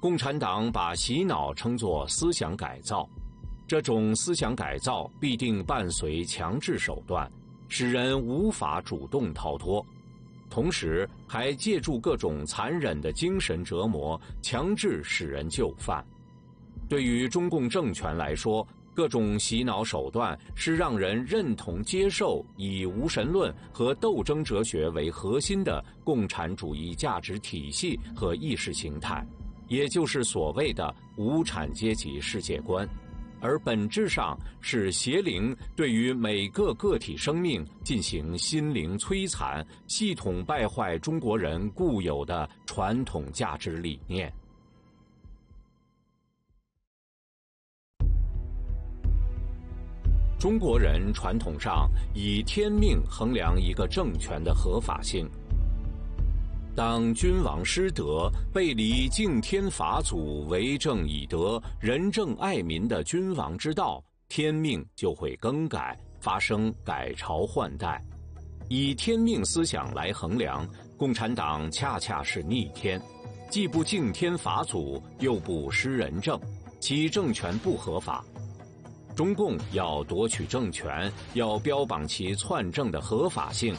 共产党把洗脑称作思想改造，这种思想改造必定伴随强制手段，使人无法主动逃脱，同时还借助各种残忍的精神折磨，强制使人就范。对于中共政权来说，各种洗脑手段是让人认同接受以无神论和斗争哲学为核心的共产主义价值体系和意识形态，也就是所谓的无产阶级世界观，而本质上是邪灵对于每个个体生命进行心灵摧残，系统败坏中国人固有的传统价值理念。中国人传统上以天命衡量一个政权的合法性。当君王失德，背离敬天法祖、为政以德、仁政爱民的君王之道，天命就会更改，发生改朝换代。以天命思想来衡量，共产党恰恰是逆天，既不敬天法祖，又不施仁政，其政权不合法。中共要夺取政权，要标榜其篡政的合法性，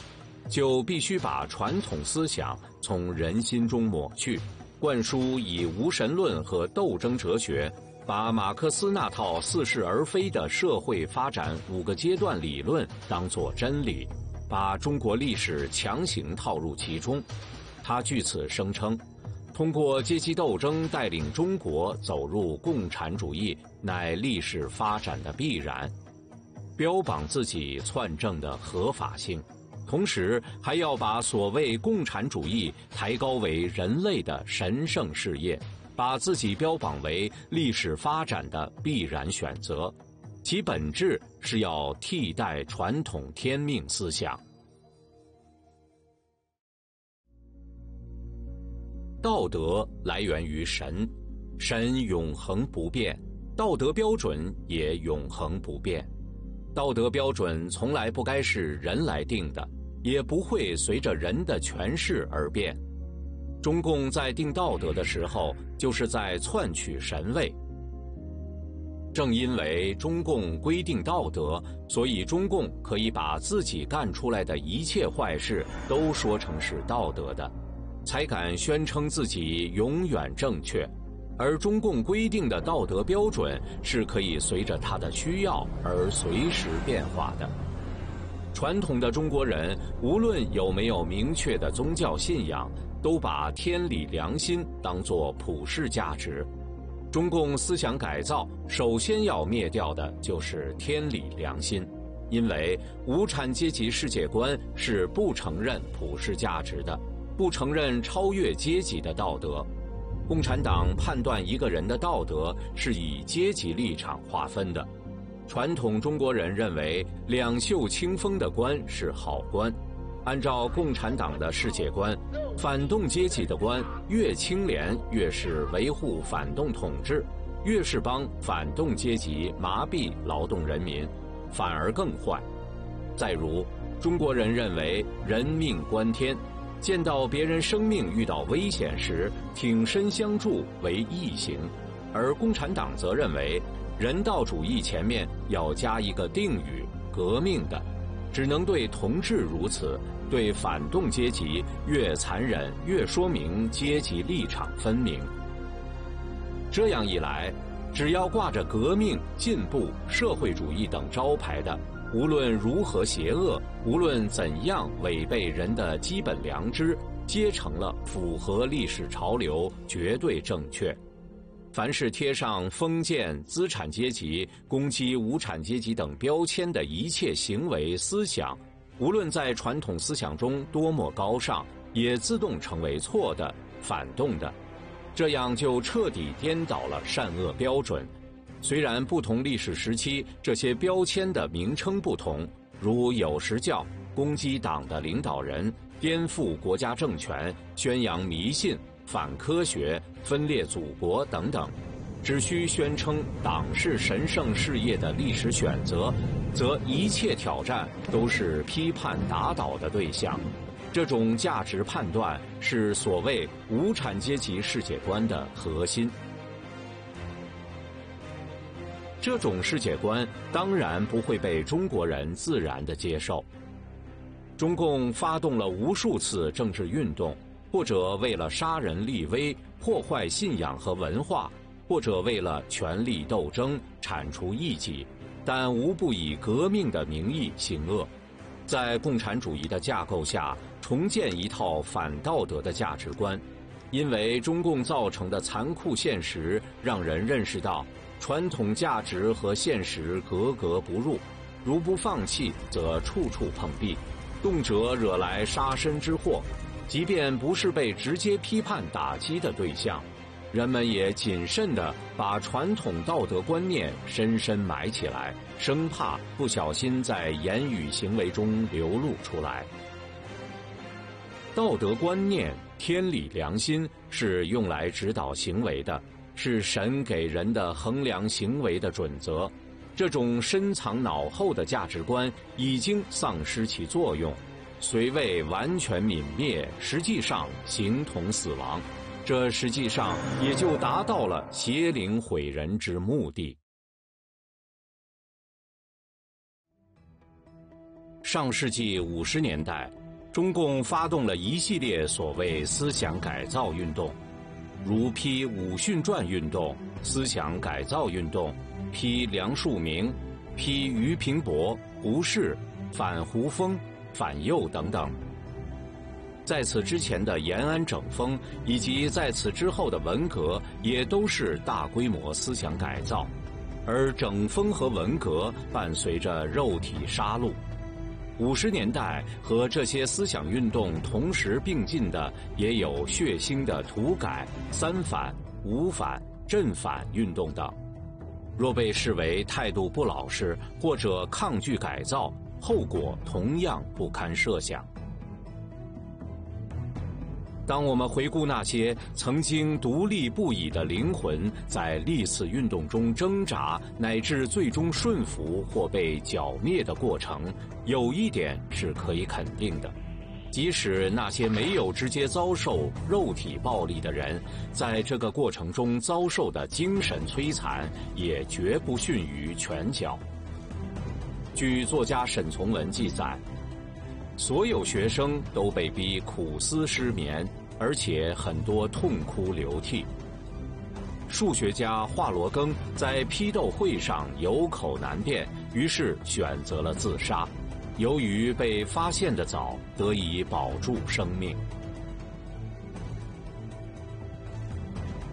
就必须把传统思想从人心中抹去，灌输以无神论和斗争哲学，把马克思那套似是而非的社会发展5个阶段理论当作真理，把中国历史强行套入其中。他据此声称，通过阶级斗争带领中国走入共产主义乃历史发展的必然，标榜自己篡政的合法性，同时还要把所谓共产主义抬高为人类的神圣事业，把自己标榜为历史发展的必然选择，其本质是要替代传统天命思想。道德来源于神，神永恒不变，道德标准也永恒不变。道德标准从来不该是人来定的，也不会随着人的诠释而变。中共在定道德的时候，就是在篡取神位。正因为中共规定道德，所以中共可以把自己干出来的一切坏事都说成是道德的，才敢宣称自己永远正确。而中共规定的道德标准是可以随着它的需要而随时变化的。传统的中国人无论有没有明确的宗教信仰，都把天理良心当作普世价值。中共思想改造首先要灭掉的就是天理良心，因为无产阶级世界观是不承认普世价值的，不承认超越阶级的道德。共产党判断一个人的道德是以阶级立场划分的。传统中国人认为两袖清风的官是好官，按照共产党的世界观，反动阶级的官越清廉，越是维护反动统治，越是帮反动阶级麻痹劳动人民，反而更坏。再如，中国人认为人命关天，见到别人生命遇到危险时，挺身相助为义行，而共产党则认为人道主义前面要加一个定语，革命的，只能对同志如此，对反动阶级越残忍，越说明阶级立场分明。这样一来，只要挂着革命、进步、社会主义等招牌的，无论如何邪恶，无论怎样违背人的基本良知，皆成了符合历史潮流、绝对正确。凡是贴上封建、资产阶级、攻击无产阶级等标签的一切行为、思想，无论在传统思想中多么高尚，也自动成为错的、反动的。这样就彻底颠倒了善恶标准。虽然不同历史时期这些标签的名称不同，如有时叫攻击党的领导人、颠覆国家政权、宣扬迷信、反科学、分裂祖国等等，只需宣称党是神圣事业的历史选择，则一切挑战都是批判打倒的对象。这种价值判断是所谓无产阶级世界观的核心。这种世界观当然不会被中国人自然地接受。中共发动了无数次政治运动，或者为了杀人立威、破坏信仰和文化，或者为了权力斗争、铲除异己，但无不以革命的名义行恶。在共产主义的架构下，重建一套反道德的价值观。因为中共造成的残酷现实，让人认识到传统价值和现实格格不入，如不放弃，则处处碰壁，动辄惹来杀身之祸。即便不是被直接批判打击的对象，人们也谨慎地把传统道德观念深深埋起来，生怕不小心在言语行为中流露出来。道德观念、天理良心是用来指导行为的，是神给人的衡量行为的准则。这种深藏脑后的价值观已经丧失其作用，虽未完全泯灭，实际上形同死亡。这实际上也就达到了邪灵毁人之目的。上世纪50年代，中共发动了一系列所谓思想改造运动，如批武训传运动、思想改造运动、批梁漱溟、批俞平伯、胡适、反胡风、反右等等。在此之前的延安整风，以及在此之后的文革，也都是大规模思想改造，而整风和文革伴随着肉体杀戮。50年代和这些思想运动同时并进的，也有血腥的土改、三反、五反、镇反运动等。若被视为态度不老实或者抗拒改造，后果同样不堪设想。当我们回顾那些曾经独立不已的灵魂在历次运动中挣扎，乃至最终顺服或被剿灭的过程，有一点是可以肯定的：即使那些没有直接遭受肉体暴力的人，在这个过程中遭受的精神摧残，也绝不逊于拳脚。据作家沈从文记载，所有学生都被逼苦思失眠，而且很多痛哭流涕。数学家华罗庚在批斗会上有口难辩，于是选择了自杀。由于被发现的早，得以保住生命。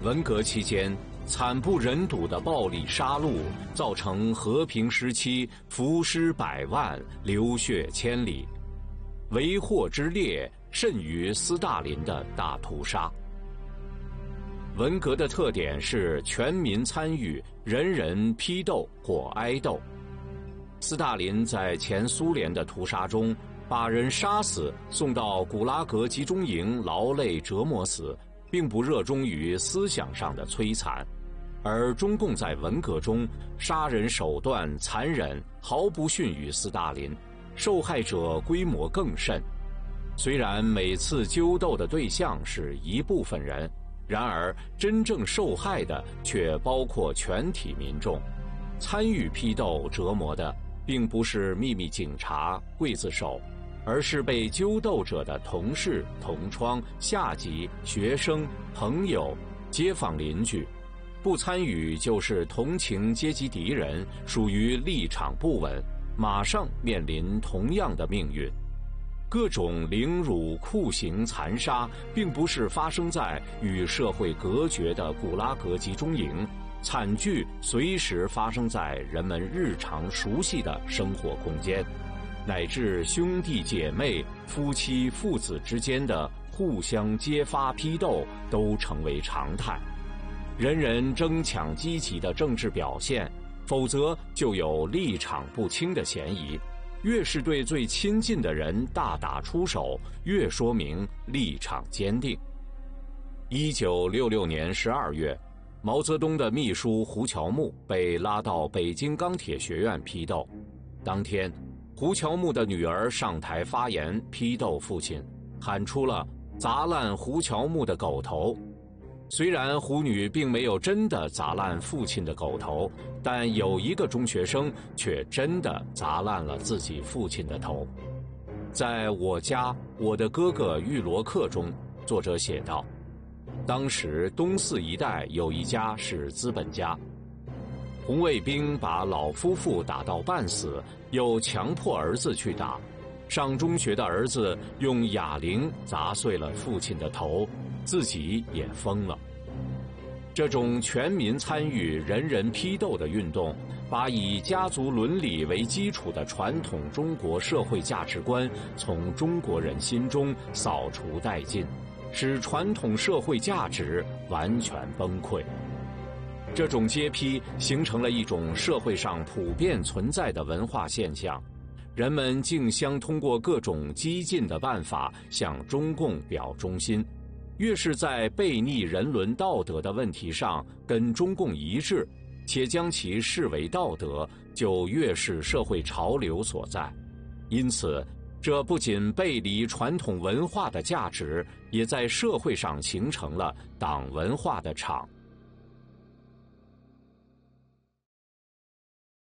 文革期间，惨不忍睹的暴力杀戮，造成和平时期浮尸百万，流血千里。为祸之烈甚于斯大林的大屠杀。文革的特点是全民参与，人人批斗或挨斗。斯大林在前苏联的屠杀中，把人杀死，送到古拉格集中营劳累折磨死，并不热衷于思想上的摧残。而中共在文革中，杀人手段残忍，毫不逊于斯大林。受害者规模更甚，虽然每次揪斗的对象是一部分人，然而真正受害的却包括全体民众。参与批斗折磨的并不是秘密警察、刽子手，而是被揪斗者的同事、同窗、下级、学生、朋友、街坊邻居。不参与就是同情阶级敌人，属于立场不稳，马上面临同样的命运。各种凌辱、酷刑、残杀，并不是发生在与社会隔绝的古拉格集中营，惨剧随时发生在人们日常熟悉的生活空间，乃至兄弟姐妹、夫妻、父子之间的互相揭发批斗，都成为常态。人人争抢积极的政治表现，否则就有立场不清的嫌疑。越是对最亲近的人大打出手，越说明立场坚定。1966年12月，毛泽东的秘书胡乔木被拉到北京钢铁学院批斗。当天，胡乔木的女儿上台发言批斗父亲，喊出了砸烂胡乔木的狗头。虽然胡女并没有真的砸烂父亲的狗头，但有一个中学生却真的砸烂了自己父亲的头。在我家我的哥哥玉罗克中，作者写道，当时东四一带有一家是资本家，红卫兵把老夫妇打到半死，又强迫儿子去打。上中学的儿子用哑铃砸碎了父亲的头，自己也疯了。这种全民参与、人人批斗的运动，把以家族伦理为基础的传统中国社会价值观从中国人心中扫除殆尽，使传统社会价值完全崩溃。这种揭批形成了一种社会上普遍存在的文化现象，人们竞相通过各种激进的办法向中共表忠心，越是在悖逆人伦道德的问题上跟中共一致，且将其视为道德，就越是社会潮流所在。因此，这不仅背离传统文化的价值，也在社会上形成了党文化的场。